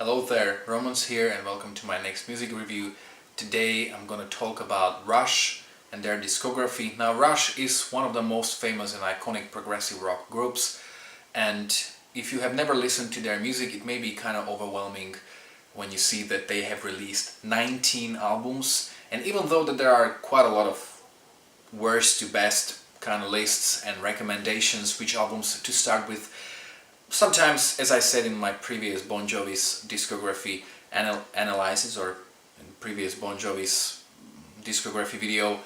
Hello there, Romans here and welcome to my next music review. Today I'm going to talk about Rush and their discography. Now Rush is one of the most famous and iconic progressive rock groups, and if you have never listened to their music it may be kind of overwhelming when you see that they have released 19 albums, and even though that there are quite a lot of worst to best kind of lists and recommendations which albums to start with, sometimes, as I said in my previous Bon Jovi's discography analysis, or in previous Bon Jovi's discography video,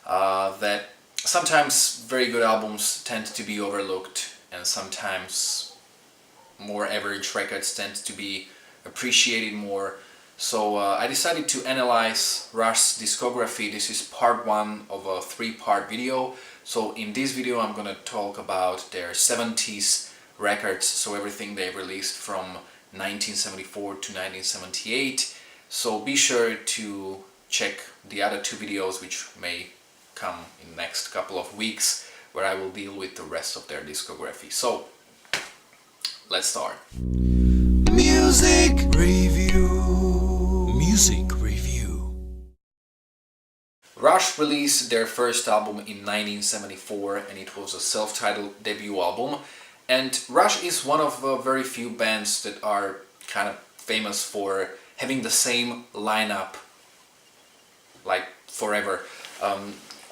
that sometimes very good albums tend to be overlooked and sometimes more average records tend to be appreciated more. So I decided to analyze Rush's discography. This is part one of a three-part video. So in this video I'm gonna talk about their 70s records, so everything they released from 1974 to 1978. So be sure to check the other two videos which may come in the next couple of weeks, where I will deal with the rest of their discography. So let's start. Music review. Music review. Rush released their first album in 1974 and it was a self-titled debut album. And Rush is one of very few bands that are kind of famous for having the same lineup like forever.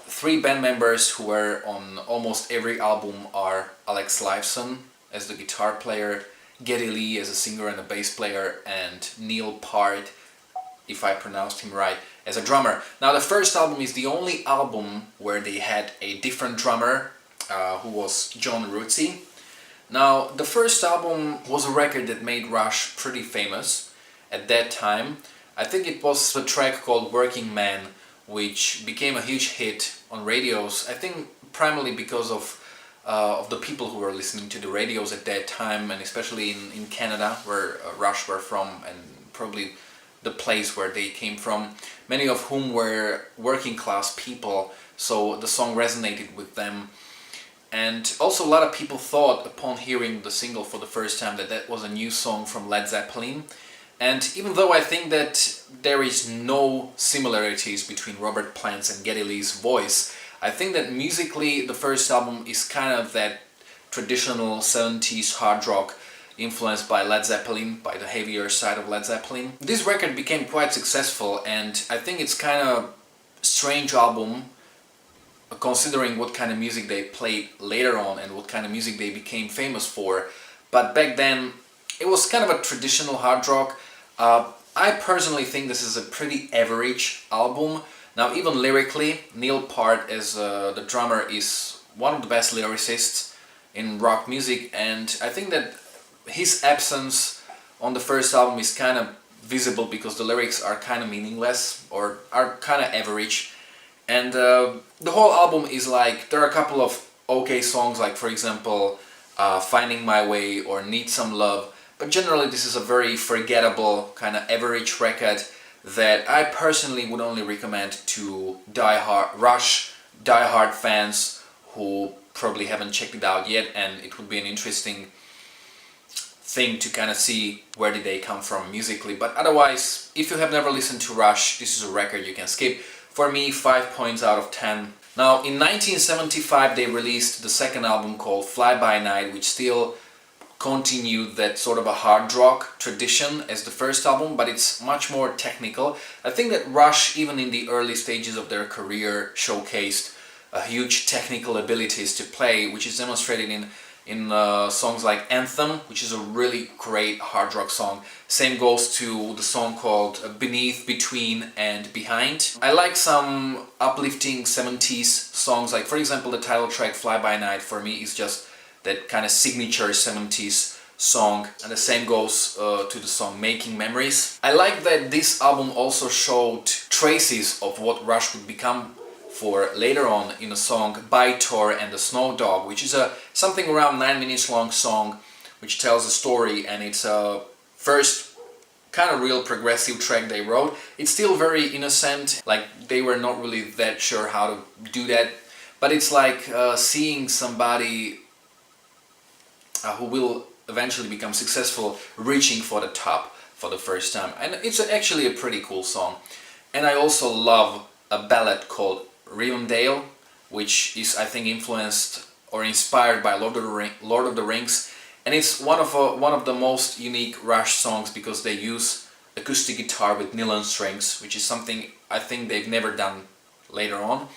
Three band members who were on almost every album are Alex Lifeson as the guitar player, Geddy Lee as a singer and a bass player, and Neil Peart, if I pronounced him right, as a drummer. Now the first album is the only album where they had a different drummer, who was John Rutsey. Now, the first album was a record that made Rush pretty famous at that time. I think it was a track called Working Man, which became a huge hit on radios, I think primarily because of the people who were listening to the radios at that time, and especially in Canada, where Rush were from, and probably the place where they came from, many of whom were working class people, so the song resonated with them. And also a lot of people thought, upon hearing the single for the first time, that that was a new song from Led Zeppelin. And even though I think that there is no similarities between Robert Plant's and Geddy Lee's voice, I think that musically the first album is kind of that traditional 70s hard rock influenced by Led Zeppelin, by the heavier side of Led Zeppelin. This record became quite successful, and I think it's kind of strange album considering what kind of music they played later on and what kind of music they became famous for. But back then it was kind of a traditional hard rock. I personally think this is a pretty average album. Now even lyrically, Neil Peart as the drummer is one of the best lyricists in rock music, and I think that his absence on the first album is kind of visible because the lyrics are kind of meaningless or are kind of average. And the whole album is like, there are a couple of okay songs, like for example Finding My Way or Need Some Love, but generally this is a very forgettable kind of average record that I personally would only recommend to Rush diehard fans who probably haven't checked it out yet, and it would be an interesting thing to kind of see where did they come from musically. But otherwise, if you have never listened to Rush, this is a record you can skip. For me, 5 points out of 10. Now, in 1975 they released the second album called Fly By Night, which still continued that sort of a hard rock tradition as the first album, but it's much more technical. I think that Rush, even in the early stages of their career, showcased a huge technical abilities to play, which is demonstrated in songs like Anthem, which is a really great hard rock song. Same goes to the song called Beneath, Between and Behind. I like some uplifting 70s songs, like for example the title track Fly By Night for me is just that kind of signature 70s song, and the same goes to the song Making Memories. I like that this album also showed traces of what Rush would become for later on in a song By Tor and the Snow Dog, which is a something around 9 minutes long song which tells a story, and it's a first kind of real progressive track they wrote. It's still very innocent, like they were not really that sure how to do that, but it's like seeing somebody who will eventually become successful reaching for the top. for the first time, and it's actually a pretty cool song. And I also love a ballad called Rivendell, which is, I think, influenced or inspired by Lord of the Rings, and it's one of the most unique Rush songs because they use acoustic guitar with nylon strings, which is something I think they've never done later on.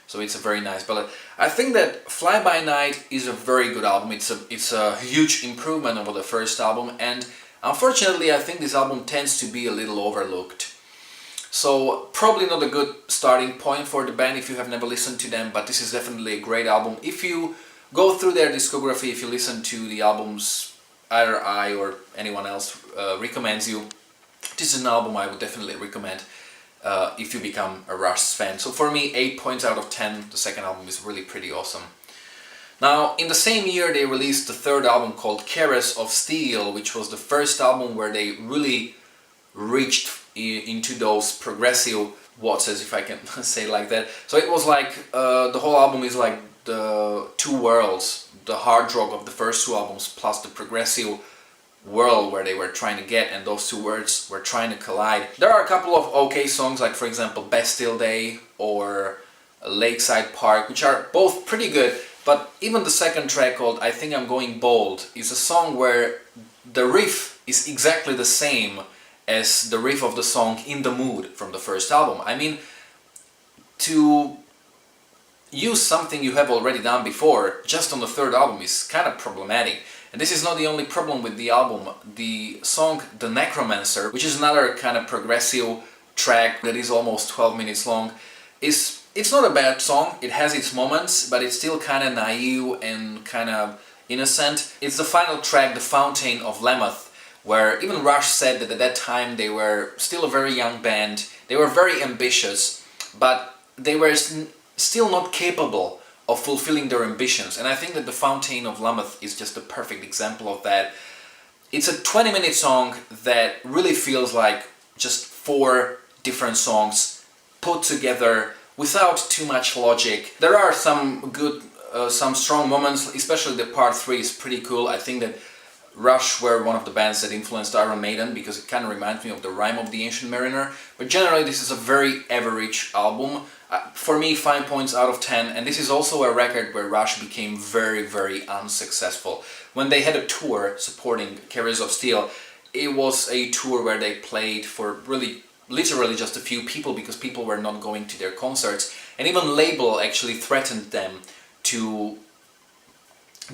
So it's a very nice ballad. I think that Fly By Night is a very good album. It's a huge improvement over the first album, and unfortunately I think this album tends to be a little overlooked. So probably not a good starting point for the band if you have never listened to them, but this is definitely a great album. If you go through their discography, if you listen to the albums either I or anyone else recommends you, this is an album I would definitely recommend if you become a Rush fan. So for me, 8 points out of 10. The second album is really pretty awesome. Now, in the same year they released the third album called Caress of Steel, which was the first album where they really reached into those progressive waltzes, if I can say it like that. So it was like, the whole album is like the two worlds, the hard rock of the first two albums plus the progressive world where they were trying to get, and those two worlds were trying to collide. There are a couple of okay songs, like for example Bastille Day or Lakeside Park, which are both pretty good, but even the second track called I Think I'm Going Bold is a song where the riff is exactly the same as the riff of the song In the Mood from the first album. I mean, to use something you have already done before just on the third album is kind of problematic. And this is not the only problem with the album. The song The Necromancer, which is another kind of progressive track that is almost 12 minutes long, it's not a bad song. It has its moments, but it's still kind of naive and kind of innocent. It's the final track, The Fountain of Lammoth, where even Rush said that at that time they were still a very young band. They were very ambitious, but they were still not capable of fulfilling their ambitions, and I think that The Fountain of Lammoth is just a perfect example of that. It's a 20-minute song that really feels like just 4 different songs put together without too much logic. There are some good, some strong moments, especially the part 3 is pretty cool. I think that Rush were one of the bands that influenced Iron Maiden because it kind of reminds me of the Rime of the Ancient Mariner, but generally this is a very average album. For me, 5 points out of 10, and this is also a record where Rush became very, very unsuccessful. When they had a tour supporting Carriers of Steel, it was a tour where they played for really, literally just a few people because people were not going to their concerts, and even label actually threatened them to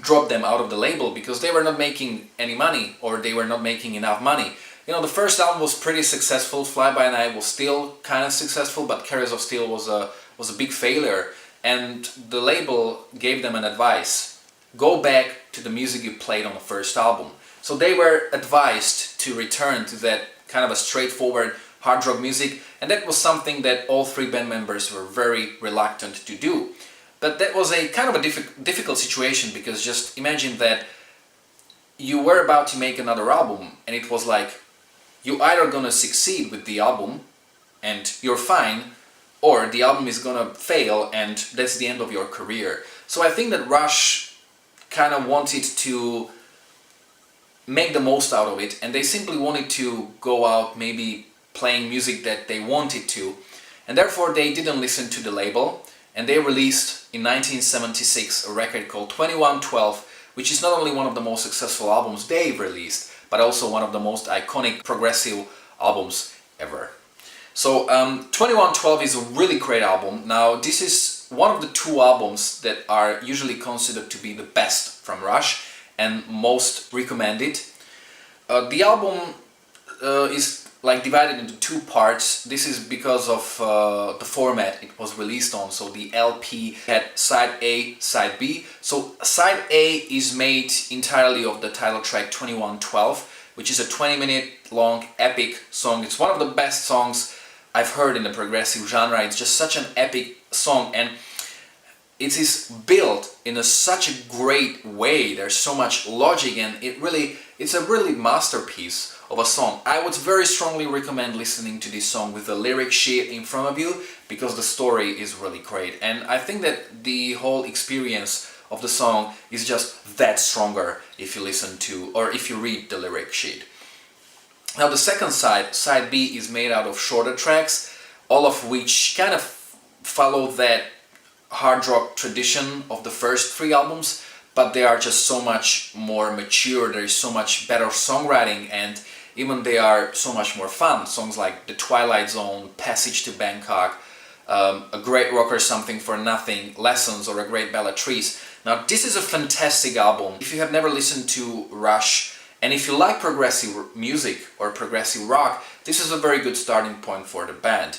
drop them out of the label because they were not making any money or they were not making enough money. You know, the first album was pretty successful, Fly By Night was still kind of successful, but Carriers of Steel was a big failure, and the label gave them an advice: go back to the music you played on the first album. So they were advised to return to that kind of a straightforward hard rock music, and that was something that all 3 band members were very reluctant to do. But that was a kind of a difficult situation because just imagine that you were about to make another album and it was like, you're either gonna succeed with the album and you're fine, or the album is gonna fail and that's the end of your career. So I think that Rush kind of wanted to make the most out of it, and they simply wanted to go out maybe playing music that they wanted to, and therefore they didn't listen to the label, and they released in 1976 a record called 2112, which is not only one of the most successful albums they've released, but also one of the most iconic progressive albums ever. So 2112 is a really great album. Now this is one of the 2 albums that are usually considered to be the best from Rush and most recommended. The album is like divided into 2 parts. This is because of the format it was released on. So the LP had side A, side B. So side A is made entirely of the title track 2112, which is a 20-minute long epic song. It's one of the best songs I've heard in the progressive genre. It's just such an epic song, and it is built in such a great way. There's so much logic, and it's a really masterpiece of a song. I would very strongly recommend listening to this song with the lyric sheet in front of you because the story is really great, and I think that the whole experience of the song is just that stronger if you listen to or if you read the lyric sheet. Now the second side, side B, is made out of shorter tracks, all of which kind of follow that hard rock tradition of the first three albums, but they are just so much more mature, there is so much better songwriting, and even they are so much more fun. Songs like The Twilight Zone, Passage to Bangkok, A Great Rocker, Something for Nothing, Lessons, or A Great Bellatrix. Now this is a fantastic album. If you have never listened to Rush, and if you like progressive music or progressive rock, this is a very good starting point for the band.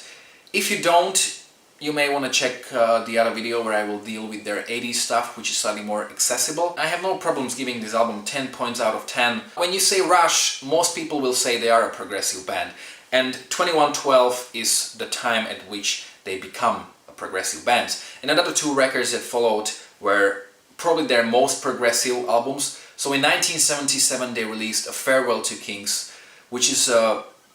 If you don't, you may want to check the other video where I will deal with their 80s stuff, which is slightly more accessible. I have no problems giving this album 10 points out of 10. When you say Rush, most people will say they are a progressive band. And 2112 is the time at which they become a progressive band. And another two records that followed were probably their most progressive albums. So in 1977 they released A Farewell to Kings, which is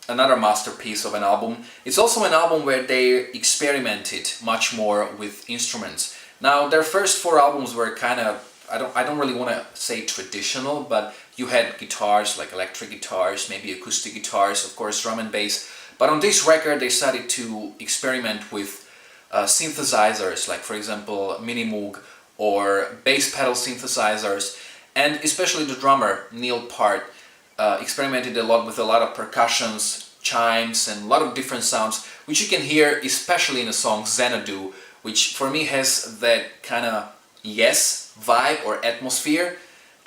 another masterpiece of an album. It's also an album where they experimented much more with instruments. Now their first four albums were kind of, I don't really want to say traditional, but you had guitars like electric guitars, maybe acoustic guitars, of course drum and bass. But on this record they started to experiment with synthesizers, like for example Minimoog or bass pedal synthesizers. And especially the drummer, Neil Peart, experimented a lot with a lot of percussions, chimes, and a lot of different sounds, which you can hear especially in the song Xanadu, which for me has that kind of Yes vibe or atmosphere,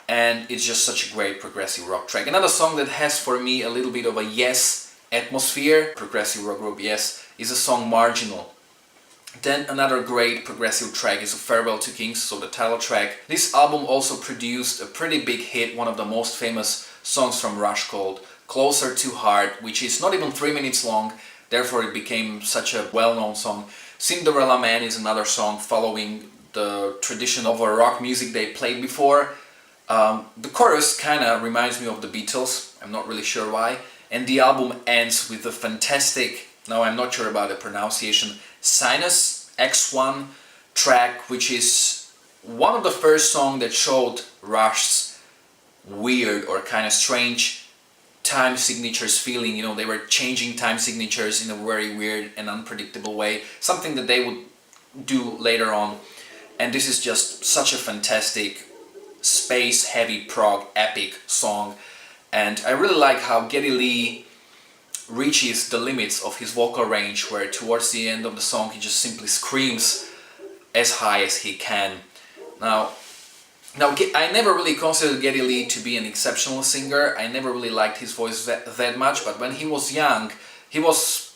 and it's just such a great progressive rock track. Another song that has for me a little bit of a Yes atmosphere, progressive rock group Yes, is the song Marginal. Then another great progressive track is A Farewell to Kings, so the title track. This album also produced a pretty big hit, one of the most famous songs from Rush, called Closer to Heart, which is not even 3 minutes long, therefore it became such a well-known song. Cinderella Man is another song following the tradition of a rock music they played before. The chorus kind of reminds me of the Beatles, I'm not really sure why, and the album ends with a fantastic, now I'm not sure about the pronunciation, Sinus X1 track, which is one of the first songs that showed Rush's weird or kind of strange time signatures feeling. You know, they were changing time signatures in a very weird and unpredictable way, something that they would do later on. And this is just such a fantastic space heavy prog epic song, and I really like how Geddy Lee reaches the limits of his vocal range, where towards the end of the song he just simply screams as high as he can. Now I never really considered Geddy Lee to be an exceptional singer. I never really liked his voice that much, but when he was young he was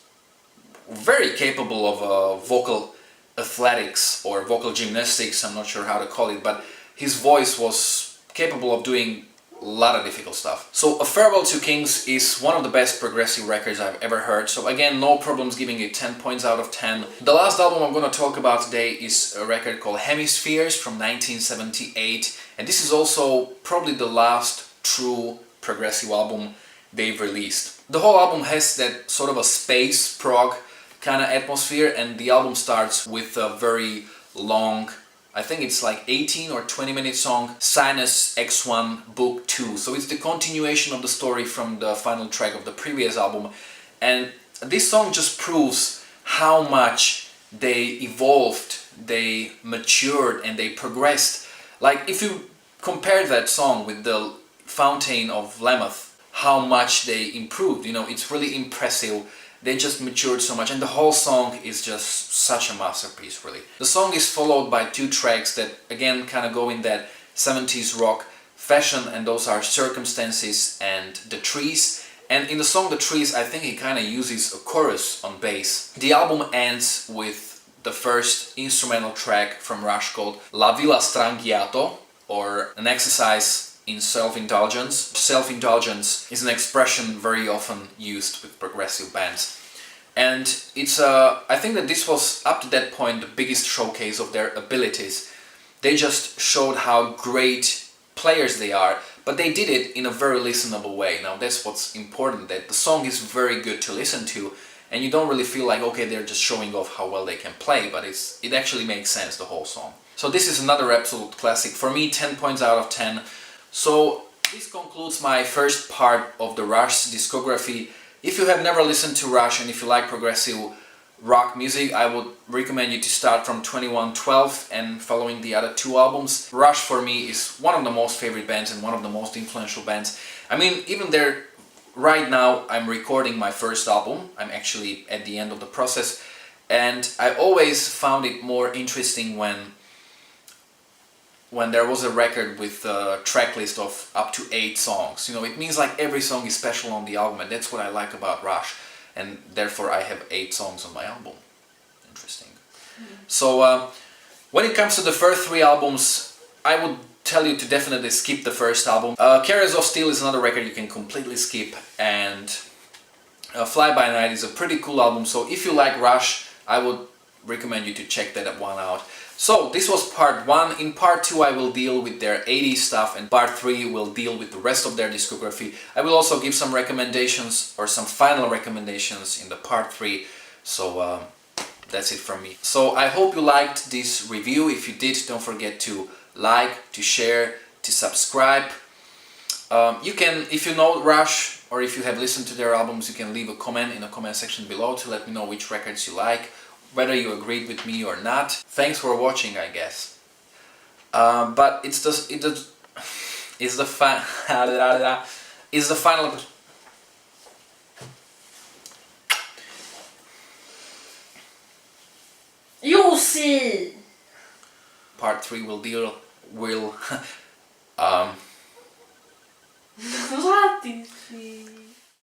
very capable of vocal athletics or vocal gymnastics, I'm not sure how to call it, but his voice was capable of doing a lot of difficult stuff. So A Farewell to Kings is one of the best progressive records I've ever heard, so again, no problems giving it 10 points out of 10. The last album I'm going to talk about today is a record called Hemispheres from 1978, and this is also probably the last true progressive album they've released. The whole album has that sort of a space prog kind of atmosphere, and the album starts with a very long, I think it's like 18 or 20 minute song, Sinus X1 Book 2. So it's the continuation of the story from the final track of the previous album. And this song just proves how much they evolved, they matured, and they progressed. Like if you compare that song with the Fountain of Lammoth, how much they improved, you know, it's really impressive. They just matured so much, and the whole song is just such a masterpiece, really. The song is followed by two tracks that again kind of go in that 70s rock fashion, and those are Circumstances and The Trees. And in the song The Trees, I think he kind of uses a chorus on bass. The album ends with the first instrumental track from Rush called La Villa Strangiato, or an exercise in self-indulgence. Self-indulgence is an expression very often used with progressive bands. And it's I think that this was up to that point the biggest showcase of their abilities. They just showed how great players they are, but they did it in a very listenable way. Now that's what's important, that the song is very good to listen to, and you don't really feel like, okay, they're just showing off how well they can play, but it actually makes sense, the whole song. So this is another absolute classic. For me, 10 points out of 10. So This concludes my first part of the Rush discography. If you have never listened to Rush and if you like progressive rock music, I would recommend you to start from 2112 and following the other two albums. Rush for me is one of the most favorite bands and one of the most influential bands. I mean, even there, right now I'm recording my first album. I'm actually at the end of the process, and I always found it more interesting when there was a record with a track list of up to 8 songs. You know, it means like every song is special on the album, and that's what I like about Rush. And therefore I have 8 songs on my album. Interesting. So when it comes to the first 3 albums, I would tell you to definitely skip the first album. Carriers of Steel is another record you can completely skip, and Fly By Night is a pretty cool album. So if you like Rush, I would recommend you to check that one out. So this was part 1. In part 2 I will deal with their 80s stuff, and part 3 will deal with the rest of their discography. I will also give some recommendations or some final recommendations in the part 3. So that's it from me. So I hope you liked this review. If you did, don't forget to like, to share, to subscribe. You can, if you know Rush or if you have listened to their albums, you can leave a comment in the comment section below to let me know which records you like, whether you agreed with me or not. Thanks for watching, I guess. But it's the final. You'll see. Part 3 will What is